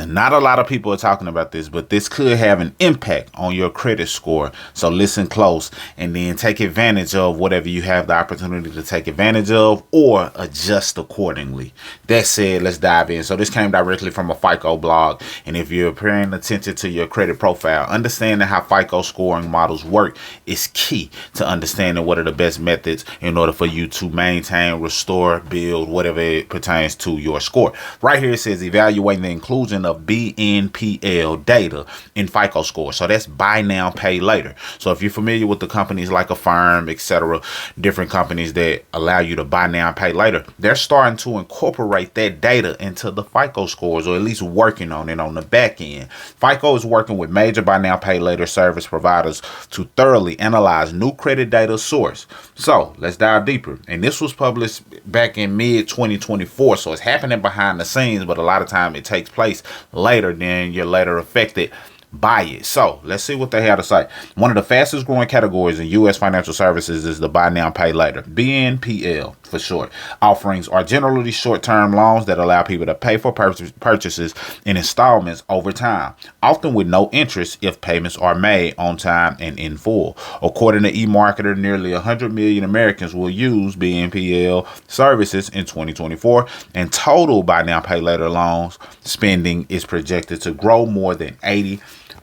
Not a lot of people are talking about this, but this could have an impact on your credit score. So listen close and then take advantage of whatever you have the opportunity to take advantage of or adjust accordingly. That said, let's dive in. So this came directly from a FICO blog. And if you're paying attention to your credit profile, understanding how FICO scoring models work is key to understanding what are the best methods in order for you to maintain, restore, build, whatever it pertains to your score. Right here it says evaluating the inclusion of BNPL data in FICO score. So that's buy now, pay later. So if you're familiar with the companies like Affirm, etc., different companies that allow you to buy now, pay later, they're starting to incorporate that data into the FICO scores, or at least working on it on the back end. FICO is working with major buy now, pay later service providers to thoroughly analyze new credit data source. So let's dive deeper. And this was published back in mid 2024. So it's happening behind the scenes, but a lot of time it takes place later than you're later affected by it. So let's see what they have to say. One of the fastest growing categories in U.S. financial services is the buy now, pay later, BNPL for short. Offerings are generally short-term loans that allow people to pay for purchases in installments over time, often with no interest if payments are made on time and in full. According to eMarketer, nearly 100 million Americans will use BNPL services in 2024, and total buy now, pay later loans spending is projected to grow more than 80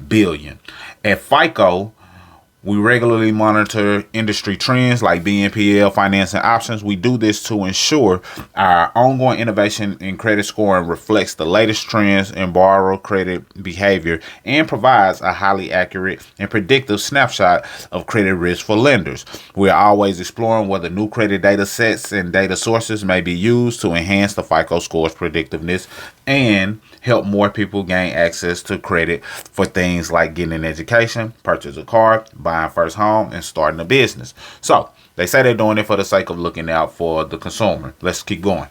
billion. At FICO, we regularly monitor industry trends like BNPL financing options. We do this to ensure our ongoing innovation in credit scoring reflects the latest trends in borrower credit behavior and provides a highly accurate and predictive snapshot of credit risk for lenders. We are always exploring whether new credit data sets and data sources may be used to enhance the FICO score's predictiveness and help more people gain access to credit for things like getting an education, purchase a car, buying first home, and starting a business. So they say they're doing it for the sake of looking out for the consumer. Let's keep going.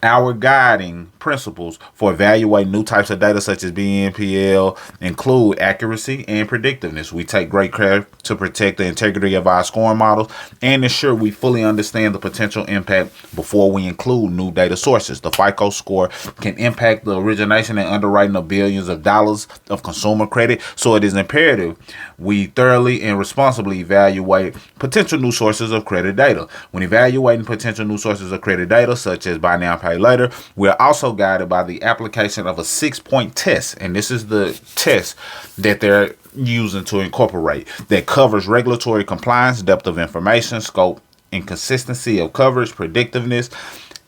Our guiding principles for evaluating new types of data such as BNPL include accuracy and predictiveness. We take great care to protect the integrity of our scoring models and ensure we fully understand the potential impact before we include new data sources. The FICO score can impact the origination and underwriting of billions of dollars of consumer credit, so it is imperative we thoroughly and responsibly evaluate potential new sources of credit data. When evaluating potential new sources of credit data, such as buy now, pay later, we are also guided by the application of a 6-point test. And this is the test that they're using to incorporate that covers regulatory compliance, depth of information, scope and consistency of coverage, predictiveness,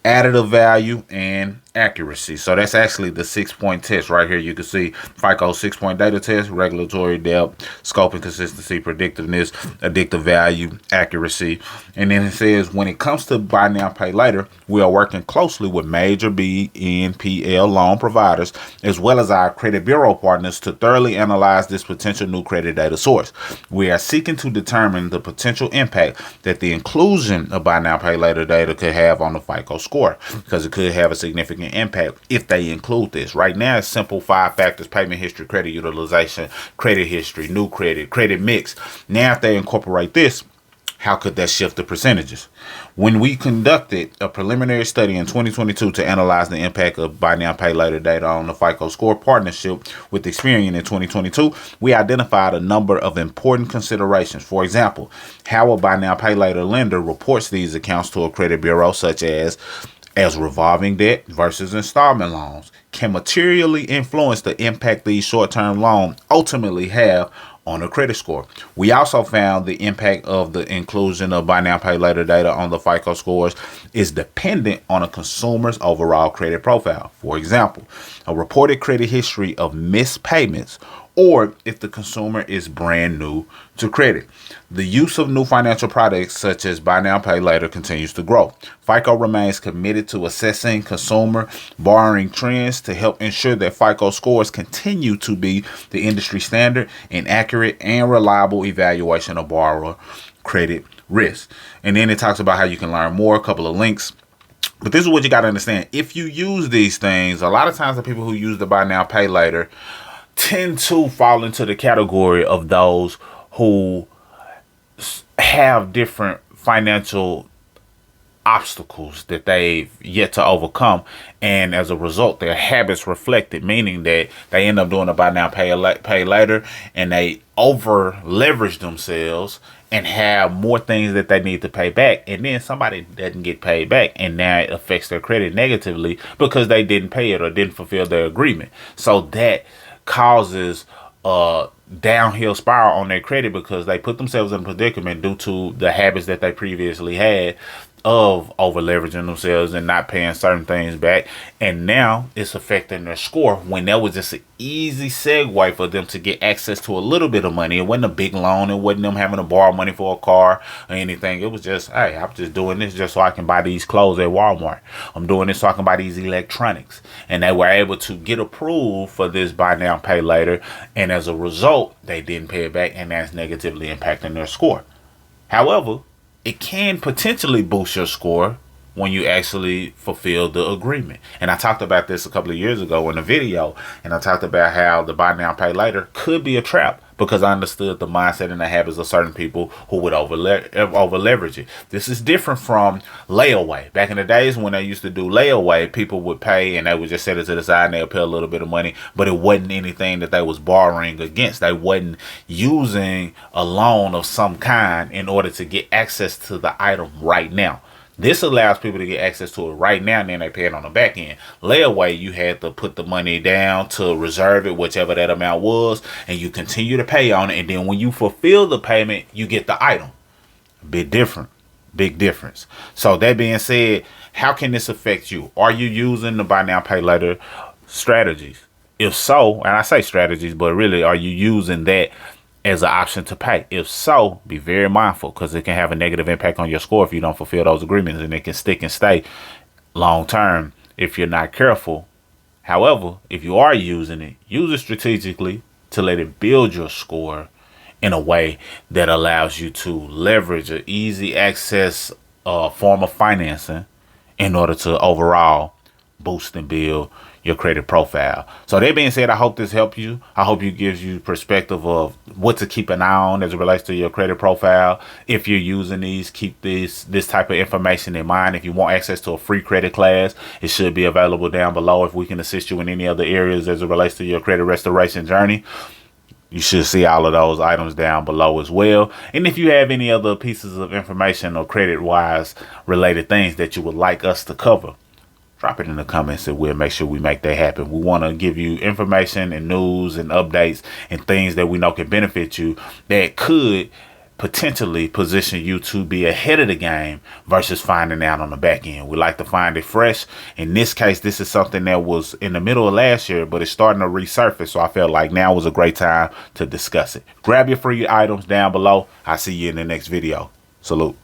additive value, and accuracy. So that's actually the 6-point test right here. You can see FICO 6-point data test: regulatory depth, scope and consistency, predictiveness, addictive value, accuracy. And then it says when it comes to buy now, pay later, we are working closely with major BNPL loan providers as well as our credit bureau partners to thoroughly analyze this potential new credit data source. We are seeking to determine the potential impact that the inclusion of buy now, pay later data could have on the FICO score, because it could have a significant impact if they include this. Right now, it's simple 5 factors: payment history, credit utilization, credit history, new credit, credit mix. Now, if they incorporate this, how could that shift the percentages? When we conducted a preliminary study in 2022 to analyze the impact of buy now, pay later data on the FICO score partnership with Experian in 2022, we identified a number of important considerations. For example, how a buy now, pay later lender reports these accounts to a credit bureau, such as revolving debt versus installment loans, can materially influence the impact these short-term loans ultimately have on the credit score. We also found the impact of the inclusion of buy now, pay later data on the FICO scores is dependent on a consumer's overall credit profile. For example, a reported credit history of missed payments, or if the consumer is brand new to credit. The use of new financial products such as buy now, pay later continues to grow. FICO remains committed to assessing consumer borrowing trends to help ensure that FICO scores continue to be the industry standard in accurate and reliable evaluation of borrower credit risk. And then it talks about how you can learn more, a couple of links. But this is what you got to understand. If you use these things, a lot of times the people who use the buy now, pay later tend to fall into the category of those who have different financial obstacles that they've yet to overcome, and as a result their habits reflected, meaning that they end up doing a buy now pay later, and they over leverage themselves and have more things that they need to pay back, and then somebody doesn't get paid back, and now it affects their credit negatively because they didn't pay it or didn't fulfill their agreement. So that causes downhill spiral on their credit because they put themselves in a predicament due to the habits that they previously had of over leveraging themselves and not paying certain things back, and now it's affecting their score when that was just an easy segue for them to get access to a little bit of money. It wasn't a big loan, it wasn't them having to borrow money for a car or anything. It was just, hey, I'm just doing this just so I can buy these clothes at Walmart. I'm doing this so I can buy these electronics. And they were able to get approved for this buy now pay later, and as a result they didn't pay it back, and that's negatively impacting their score. However, it can potentially boost your score when you actually fulfill the agreement. And I talked about this a couple of years ago in a video, and I talked about how the buy now pay later could be a trap because I understood the mindset and the habits of certain people who would over leverage it. This is different from layaway. Back in the days when they used to do layaway, people would pay and they would just set it to the side and they'll pay a little bit of money, but it wasn't anything that they was borrowing against. They wasn't using a loan of some kind in order to get access to the item right now. This allows people to get access to it right now, and then they pay it on the back end. Layaway, you had to put the money down to reserve it, whichever that amount was, and you continue to pay on it. And then when you fulfill the payment, you get the item. Big difference. So that being said, how can this affect you? Are you using the buy now pay later strategies? If so, and I say strategies, but really, are you using that as an option to pay? If so, be very mindful because it can have a negative impact on your score if you don't fulfill those agreements, and it can stick and stay long term if you're not careful. However, if you are using it, use it strategically to let it build your score in a way that allows you to leverage an easy access form of financing in order to overall boost and build your credit profile. So that being said, I hope this helped you. I hope it gives you perspective of what to keep an eye on as it relates to your credit profile. If you're using these, keep this type of information in mind. If you want access to a free credit class, it should be available down below. If we can assist you in any other areas as it relates to your credit restoration journey, you should see all of those items down below as well. And if you have any other pieces of information or credit wise related things that you would like us to cover, drop it in the comments and we'll make sure we make that happen. We want to give you information and news and updates and things that we know can benefit you that could potentially position you to be ahead of the game versus finding out on the back end. We like to find it fresh. In this case, this is something that was in the middle of last year, but it's starting to resurface. So I felt like now was a great time to discuss it. Grab your free items down below. I'll see you in the next video. Salute.